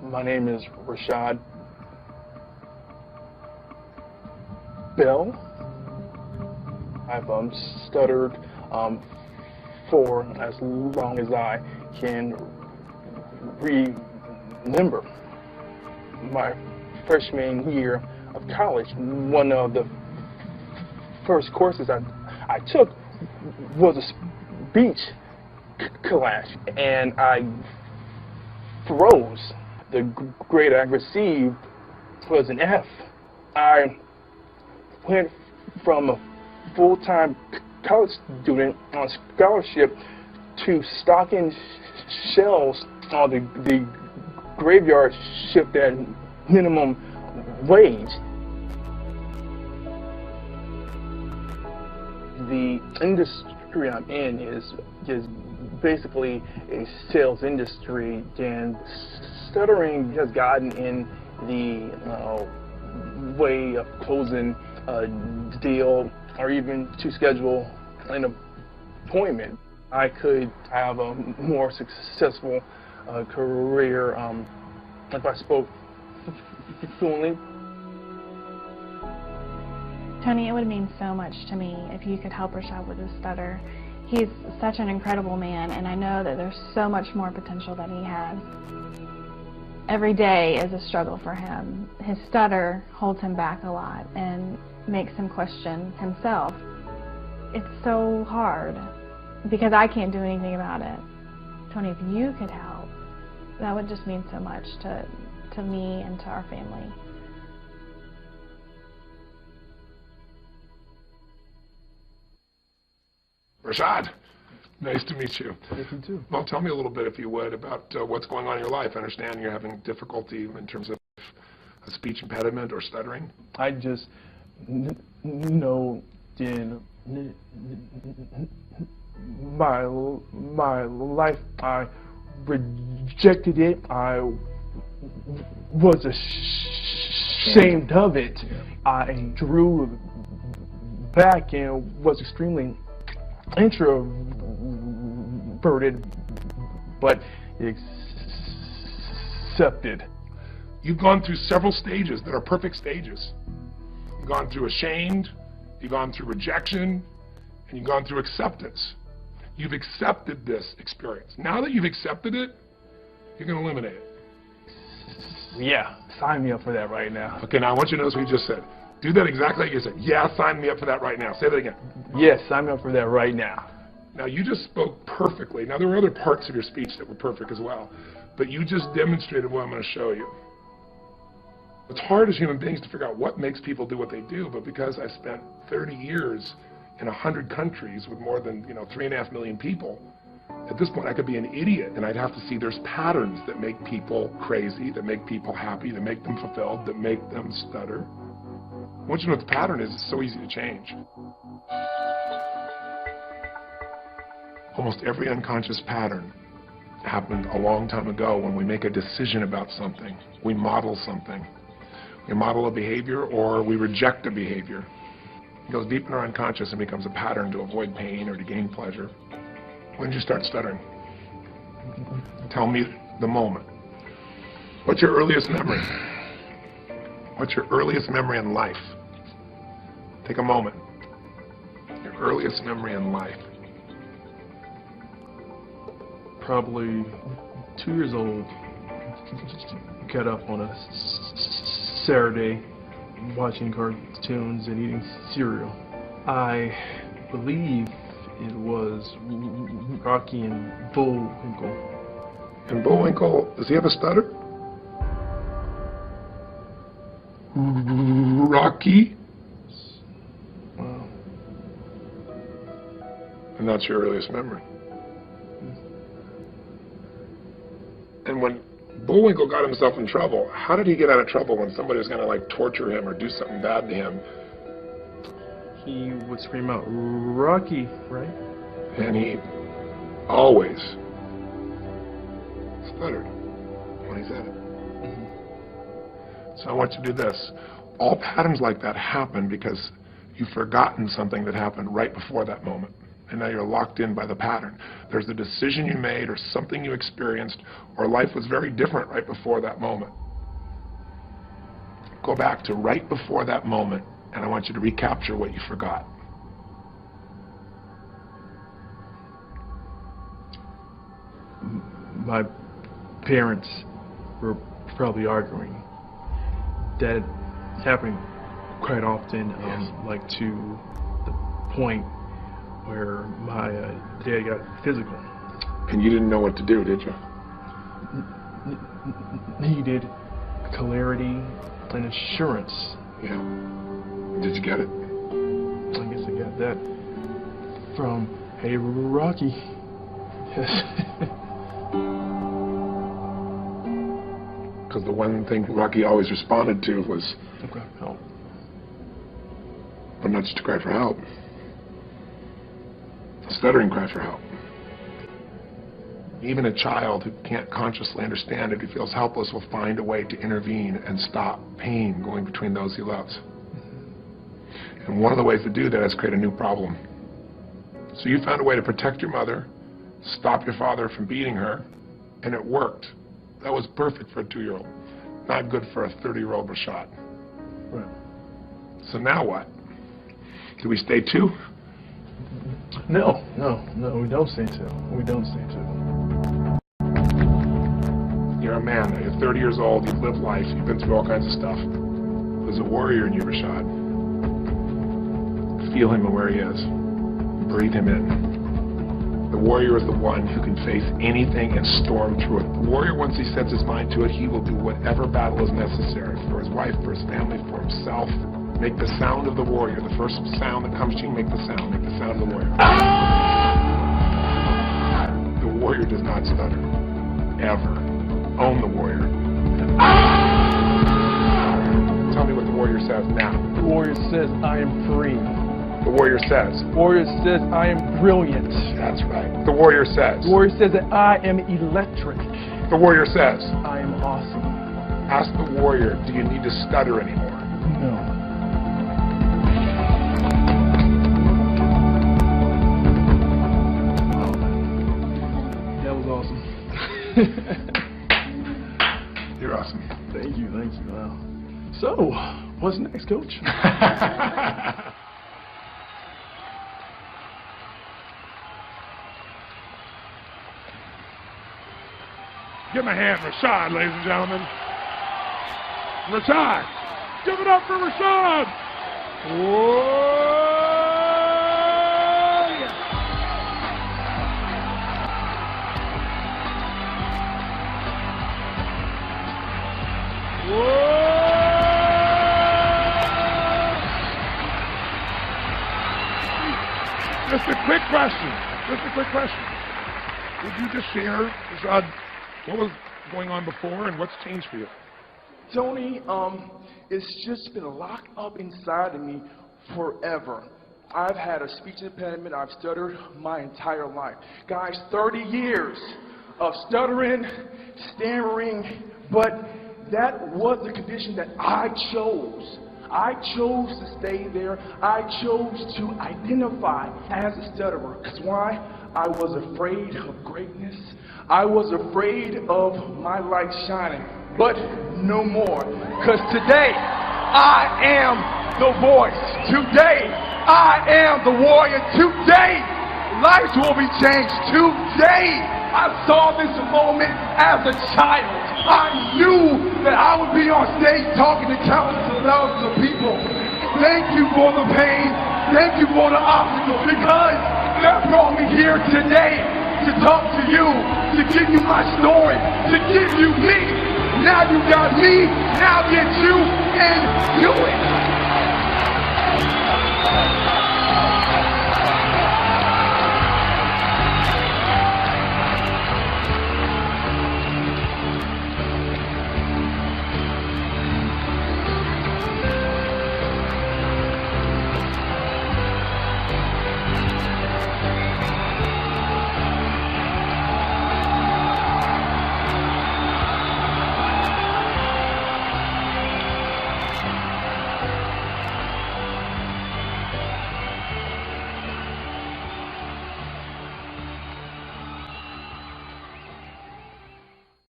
My name is Rashad Bell. I've stuttered for as long as I can remember. My freshman year of college, one of the first courses I took was a speech class, and I froze. The grade I received was an F. I went from a full-time college student on scholarship to stocking shelves on the graveyard shift at minimum wage. The industry I'm in is basically a sales industry, and stuttering has gotten in the way of closing a deal or even to schedule an appointment. I could have a more successful career if I spoke fluently. Tony, it would mean so much to me if you could help Rashad with his stutter. He's such an incredible man, and I know that there's so much more potential that he has. Every day is a struggle for him. His stutter holds him back a lot and makes him question himself. It's so hard because I can't do anything about it. Tony, if you could help, that would just mean so much to me and to our family. Rashad, nice to meet you. Yes, you too. Well, tell me a little bit, if you would, about what's going on in your life. I understand you're having difficulty in terms of a speech impediment or stuttering. I just know in my life I rejected it. I was ashamed of it. I drew back and was extremely introverted, but accepted. You've gone through several stages that are perfect stages. You've gone through ashamed, you've gone through rejection, and you've gone through acceptance. You've accepted this experience. Now that you've accepted it, you're going to eliminate it. Yeah, sign me up for that right now. Okay, now I want you to notice what you just said. Do that exactly like you said. Yeah, sign me up for that right now. Say that again. Yes, sign me up for that right now. Now, you just spoke perfectly. Now, there were other parts of your speech that were perfect as well, but you just demonstrated what I'm going to show you. It's hard as human beings to figure out what makes people do what they do, but because I spent 30 years in 100 countries with more than 3.5 million people, at this point I could be an idiot, and I'd have to see there's patterns that make people crazy, that make people happy, that make them fulfilled, that make them stutter. Once you know what the pattern is, it's so easy to change. Almost every unconscious pattern happened a long time ago when we make a decision about something. We model something. We model a behavior or we reject a behavior. It goes deep in our unconscious and becomes a pattern to avoid pain or to gain pleasure. When did you start stuttering? Tell me the moment. What's your earliest memory? What's your earliest memory in life? Take a moment. Your earliest memory in life. Probably 2 years old. Got up on a Saturday watching cartoons and eating cereal. I believe it was Rocky and Bullwinkle. And Bullwinkle, does he have a stutter? Rocky? Wow. And that's your earliest memory. And when Bullwinkle got himself in trouble, how did he get out of trouble when somebody was going to torture him or do something bad to him? He would scream out, "Rocky," right? And he always stuttered when he said it. So I want you to do this. All patterns like that happen because you've forgotten something that happened right before that moment. and now you're locked in by the pattern. There's a decision you made or something you experienced, or life was very different right before that moment. Go back to right before that moment, and I want you to recapture what you forgot. My parents were probably arguing. That happened quite often, like to the point where my dad got physical. And you didn't know what to do, did you? Needed clarity and assurance. Yeah. Did you get it? I guess I got that from Hey Rocky. Yes. Because the one thing Rocky always responded to was, Okay, help. but not just to cry for help. A stuttering cry for help. Even a child who can't consciously understand it, who feels helpless, will find a way to intervene and stop pain going between those he loves. And one of the ways to do that is create a new problem. So you found a way to protect your mother, stop your father from beating her, and it worked. That was perfect for a 2-year-old. Not good for a 30-year-old Rashad. Right. So now what? Do we stay 2? No, we don't stay 2. We don't stay 2. You're a man, you're 30 years old, you've lived life, you've been through all kinds of stuff. There's a warrior in you, Rashad. Feel him and where he is. Breathe him in. The warrior is the one who can face anything and storm through it. The warrior, once he sets his mind to it, he will do whatever battle is necessary for his wife, for his family, for himself. Make the sound of the warrior. The first sound that comes to you, make the sound. Make the sound of the warrior. Ah! The warrior does not stutter. Ever. Own the warrior. Ah! Tell me what the warrior says now. The warrior says, I am free. The warrior says. The warrior says, I am brilliant. That's right. The warrior says. The warrior says that I am electric. The warrior says. I am awesome. Ask the warrior, do you need to stutter anymore? No. That was awesome. You're awesome. Thank you. Wow. So, what's next, Coach? Give him a hand, Rashad, ladies and gentlemen. Rashad. Give it up for Rashad. Whoa, yeah. Whoa. Just a quick question. Would you just share, Rashad, what was going on before and what's changed for you? Tony, it's just been locked up inside of me forever. I've had a speech impediment. I've stuttered my entire life. Guys, 30 years of stuttering, stammering, but that was the condition that I chose. I chose to stay there. I chose to identify as a stutterer. Because why? I was afraid of greatness. I was afraid of my light shining. But no more. Because today, I am the voice. Today, I am the warrior. Today, lives will be changed. Today, I saw this moment as a child. I knew that I would be on stage talking to countless of thousands of people. Thank you for the pain. Thank you for the obstacles, because that brought me here today to talk to you, to give you my story, to give you me. Now you got me, now get you, and do it.